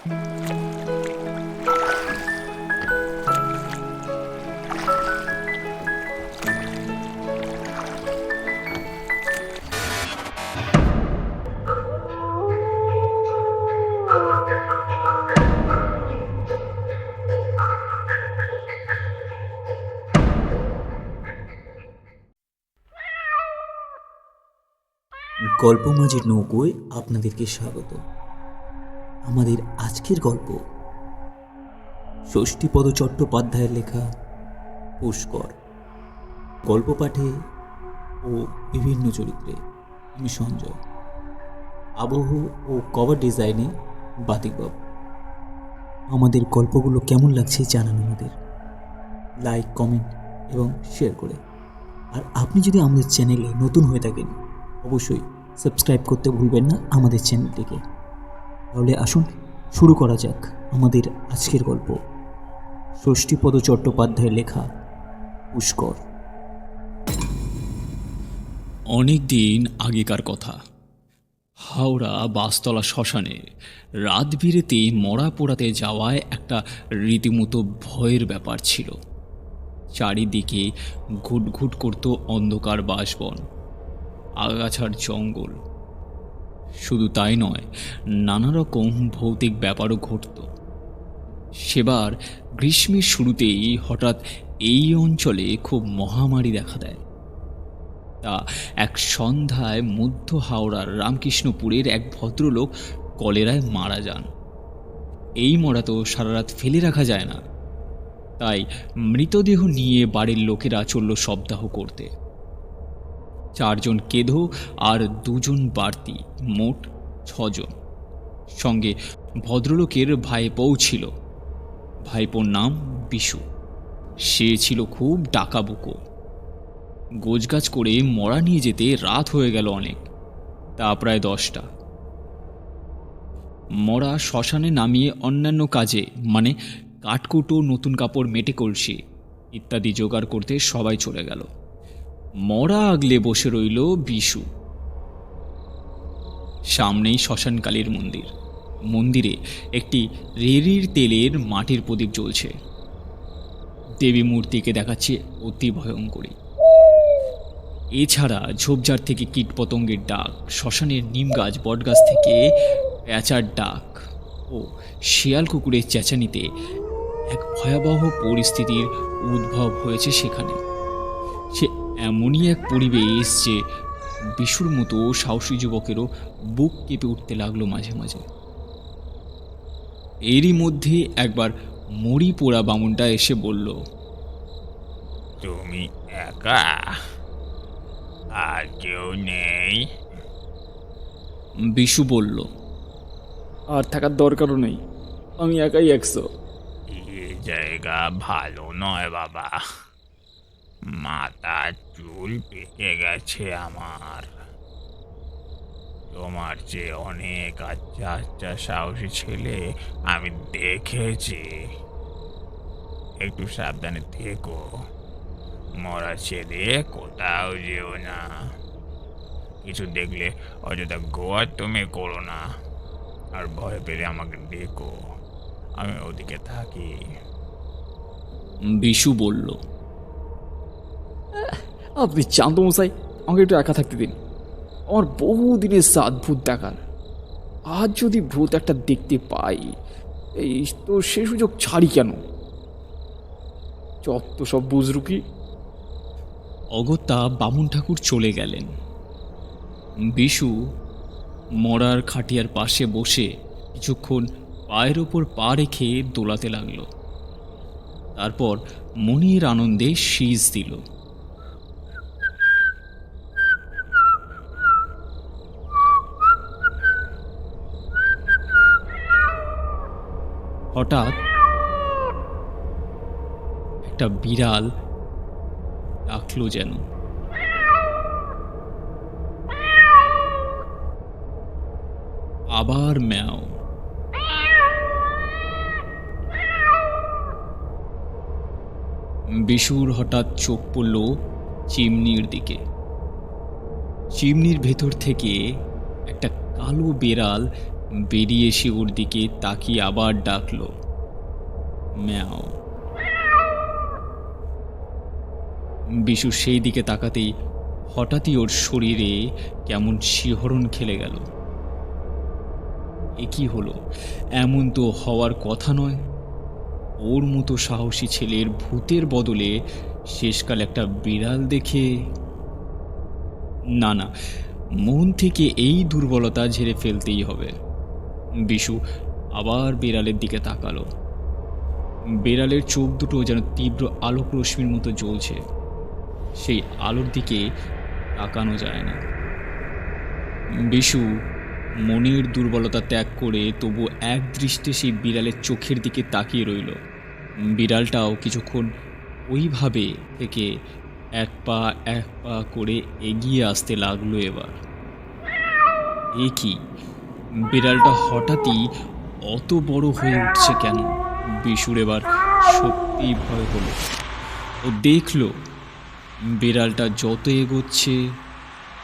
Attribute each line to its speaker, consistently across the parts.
Speaker 1: গল্প মাঝের নৌকোয় আপনাদেরকে স্বাগত। আমাদের আজকের গল্প ষষ্ঠীপদ চট্টোপাধ্যায়ের লেখা পুষ্কর। গল্প পাঠে ও বিভিন্ন চরিত্রে আমি সঞ্জয়, আবহ ও কভার ডিজাইনে বাতিকবাবু। আমাদের গল্পগুলো কেমন লাগছে জানান আমাদের, লাইক, কমেন্ট এবং শেয়ার করে। আর আপনি যদি আমাদের চ্যানেলে নতুন হয়ে থাকেন অবশ্যই সাবস্ক্রাইব করতে ভুলবেন না আমাদের চ্যানেলটিকে। তাহলে আসুন শুরু করা যাক আমাদের আজকের গল্প, ষষ্ঠীপদ চট্টোপাধ্যায়ের লেখা পুষ্কর।
Speaker 2: অনেক দিন আগেকার কথা। হাওড়া বাসতলা শ্মশানে রাত বিরেতে মরা পোড়াতে যাওয়ায় একটা রীতিমতো ভয়ের ব্যাপার ছিল। চারিদিকে ঘুটঘুট করত অন্ধকার বাসবন, আগাছার জঙ্গল। শুধু তাই নয়, নানা রকম ভৌতিক ব্যাপারও ঘটত। সেবার গ্রীষ্মের শুরুতেই হঠাৎ এই অঞ্চলে খুব মহামারী দেখা দেয়। তা এক সন্ধ্যায় মধ্য হাওড়ার রামকৃষ্ণপুরের এক ভদ্রলোক কলেরায় মারা যান। এই মরা তো সারা রাত ফেলে রাখা যায় না, তাই মৃতদেহ নিয়ে বাড়ির লোকেরা চলল শবদাহ করতে। 4 জন কেধো আর 2 জন বাড়তি, মোট 6 জন। সঙ্গে ভদ্রলোকের ভাইপোও ছিল। ভাইপোর নাম বিশু। সে ছিল খুব ডাকাবুকো। গোছগাছ করে মরা নিয়ে যেতে রাত হয়ে গেল অনেক, তা প্রায় 10টা। মরা শ্মশানে নামিয়ে অন্যান্য কাজে, মানে কাঠকুটো, নতুন কাপড়, মেটে কলসি ইত্যাদি জোগাড় করতে সবাই চলে গেল। মরা আগলে বসে রইল বিশু। সামনেই শ্মশানকালীর মন্দির। মন্দিরে একটি রেড়ির তেলের মাটির প্রদীপ জ্বলছে। দেবী মূর্তিকে দেখাচ্ছে অতি ভয়ঙ্করী। এছাড়া ঝোপঝাড় থেকে কীটপতঙ্গের ডাক, শ্মশানের নিম গাছ, বটগাছ থেকে প্যাঁচার ডাক ও শিয়াল কুকুরের চেঁচানিতে এক ভয়াবহ পরিস্থিতির উদ্ভব হয়েছে সেখানে। সে এমনই এক পরিবেশ যে বিশুর মতো সাহসী যুবকেরও বুক কেঁপে উঠতে লাগলো মাঝে মাঝে। এরই মধ্যে একবার মরি পোড়া বামুনটা এসে বলল,
Speaker 3: তুমি একা? আর কেউ নেই?
Speaker 2: বিশু বলল,
Speaker 4: আর থাকার দরকারও নেই, আমি একাই 100।
Speaker 3: এই জায়গা ভালো নয় বাবা, মাথার চুল পেকে গেছে আমার। তোমার চেয়ে অনেক আচ্ছা আচ্ছা সাহসী ছেলে আমি দেখেছি। একটু সাবধানে থেকো, মরা ছেলে কোথাও যেও না। কিছু দেখলে অযথা গোয়া তুমি করো না, আর ভয় পেলে আমাকে ডেকো, আমি ওদিকে থাকি।
Speaker 2: বিশু বলল,
Speaker 4: আপনি চান্ত মশাই, আমাকে একটু একা থাকতে দিন। আমার বহু দিনের সাত ভূত দেখার। আজ যদি ভূত একটা দেখতে পাই, এই তো সে সুযোগ ছাড়ি কেন? যত সব বুজরুকি।
Speaker 2: অগত্যা বামুন ঠাকুর চলে গেলেন। বিশু মরার খাটিয়ার পাশে বসে কিছুক্ষণ পায়ের ওপর পা রেখে দোলাতে লাগলো। তারপর মনির আনন্দে শীষ দিল। হঠাৎ একটা বিড়াল ডাকলো যেন। আবার ম্যাও। বিশুর হঠাৎ চোখ পড়ল চিমনির দিকে। চিমনির ভেতর থেকে একটা কালো বেড়াল বেরিয়ে এসে ওর দিকে তাকিয়ে আবার ডাকলো, ম্যাও। বিশু সেই দিকে তাকাতেই হঠাৎই ওর শরীরে কেমন শিহরণ খেলে গেল। এ কি হলো? এমন তো হওয়ার কথা নয়। ওর মতো সাহসী ছেলের ভূতের বদলে শেষকাল একটা বিড়াল দেখে, না না, মন থেকে এই দুর্বলতা ঝেড়ে ফেলতেই হবে। বিশু আবার বিড়ালের দিকে তাকালো। বিড়ালের চোখ দুটো যেন তীব্র আলোক রশ্মির মতো জ্বলছে। সেই আলোর দিকে তাকানো যায় না। বিশু মনের দুর্বলতা ত্যাগ করে তবু এক দৃষ্টে সেই বিড়ালের চোখের দিকে তাকিয়ে রইল। বিড়ালটাও কিছুক্ষণ ওইভাবে থেকে এক পা করে এগিয়ে আসতে লাগলো। এবার এ কি, বিড়ালটা হঠাৎই অত বড় হয়ে উঠছে কেন? বিশুর এবার সত্যিই ভয় হলো। ও দেখল বিড়ালটা যত এগোচ্ছে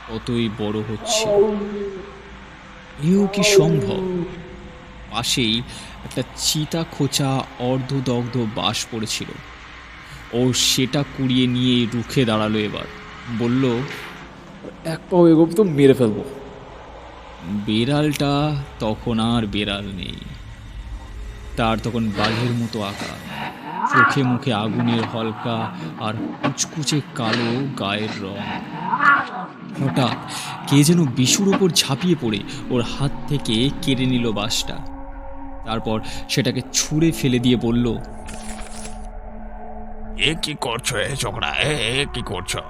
Speaker 2: ততই বড় হচ্ছে। এও কি সম্ভব? পাশেই একটা চিতা খোঁচা অর্ধদগ্ধ বাঁশ পড়েছিল। ও সেটা কুড়িয়ে নিয়ে রুখে দাঁড়ালো। এবার বলল,
Speaker 4: এক পাও এগোবে তো মেরে ফেলবো।
Speaker 2: বিড়ালটা তখন আর বিড়াল নেই, তার তখন বাঘের মতো আকার, চোখে মুখে আগুনের হলকা আর কুচকুচে কালো গায়ের রং। হঠাৎ কে যেন বিশুর ওপর ঝাঁপিয়ে পড়ে ওর হাত থেকে কেড়ে নিল বাঁশটা। তারপর সেটাকে ছুঁড়ে ফেলে দিয়ে বলল,
Speaker 3: এ কি করছো এ ছোকরা, এ কি করছো?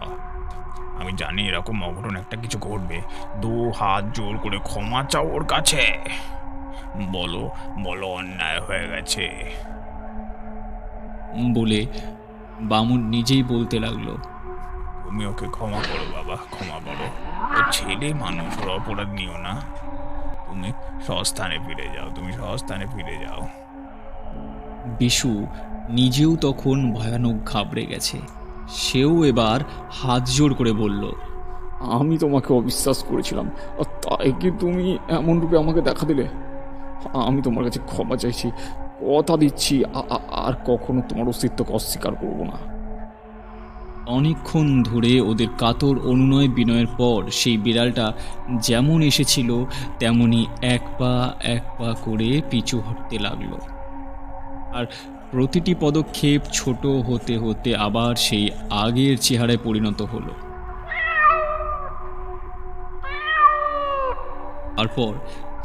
Speaker 3: আমি জানি এরকম অঘটন একটা কিছু ঘটবে। 2 হাত জোর করে ক্ষমা চাও ওর কাছে। বলো বলো, অন্যায় হয়ে গেছে।
Speaker 2: বলে বামুন নিজেই বলতে লাগলো,
Speaker 3: তুমি ওকে ক্ষমা করো বাবা, ক্ষমা করো। ও ছেলে মানুষ, ওর অপরাধ নিও না। তুমি স্বস্থানে ফিরে যাও, তুমি স্বস্থানে ফিরে যাও।
Speaker 2: বিশু নিজেও তখন ভয়ানক ঘাবড়ে গেছে। সেও এবার হাত জোর করে বলল,
Speaker 4: আমি তোমাকে অবিশ্বাস করেছিলাম, আর তাই কি তুমি এমন রূপে আমাকে দেখা দিলে? আমি তোমার কাছে ক্ষমা চাইছি, কথা দিচ্ছি আর কখনো তোমার অস্তিত্বকে অস্বীকার করব না।
Speaker 2: অনেকক্ষণ ধরে ওদের কাতর অনুনয় বিনয়ের পর সেই বিড়ালটা যেমন এসেছিল তেমনি এক পা করে পিছু হটতে লাগলো। আর প্রতিটি পদক্ষেপ ছোট হতে হতে আবার সেই আগের চেহারায় পরিণত হলো। তারপর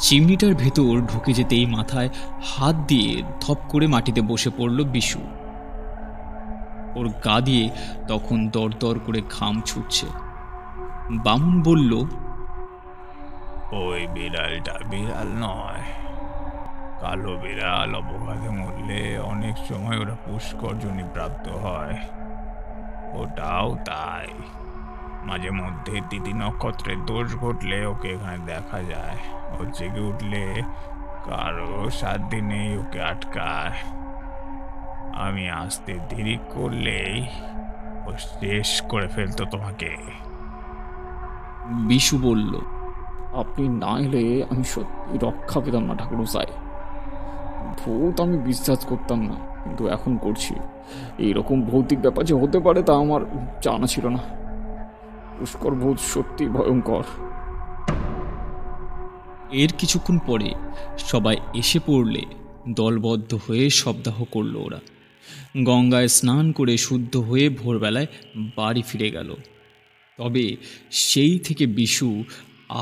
Speaker 2: চিমনিটার ভেতর ঢুকে যেতেই মাথায় হাত দিয়ে ধপ করে মাটিতে বসে পড়ল বিশু। ওর গা দিয়ে তখন দরদর করে ঘাম ছুটছে। বামুন বলল,
Speaker 3: ওই বিড়ালটা বিড়াল নয়, কালো বিড়াল অপঘাতে মরলে অনেক সময় ওরা পুষ্করজনী প্রাপ্ত হয়। ওটাও তাই। মাঝে মধ্যে তিথি নক্ষত্রের দোষ ঘটলে ওকে এখানে দেখা যায়। ও জেগে উঠলে কারো 7 দিনেই ওকে আটকায়। আমি আসতে দেরি করলেই ও শেষ করে ফেলতো তোমাকে।
Speaker 2: বিশু বলল,
Speaker 4: আপনি না এলে আমি সত্যি রক্ষা পেতাম না ঠাকুরমশাই। ভূত আমি বিশ্বাস করতাম না, কিন্তু এখন করছি। এইরকম ভৌতিক ব্যাপার যে হতে পারে তা আমার জানা ছিল না। পুষ্কর ভূত সত্যি ভয়ঙ্কর।
Speaker 2: এর কিছুক্ষণ পরে সবাই এসে পড়লে দলবদ্ধ হয়ে শবদাহ করল ওরা। গঙ্গায় স্নান করে শুদ্ধ হয়ে ভোরবেলায় বাড়ি ফিরে গেল। তবে সেই থেকে বিশু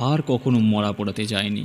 Speaker 2: আর কখনো মরা পোড়াতে যায়নি।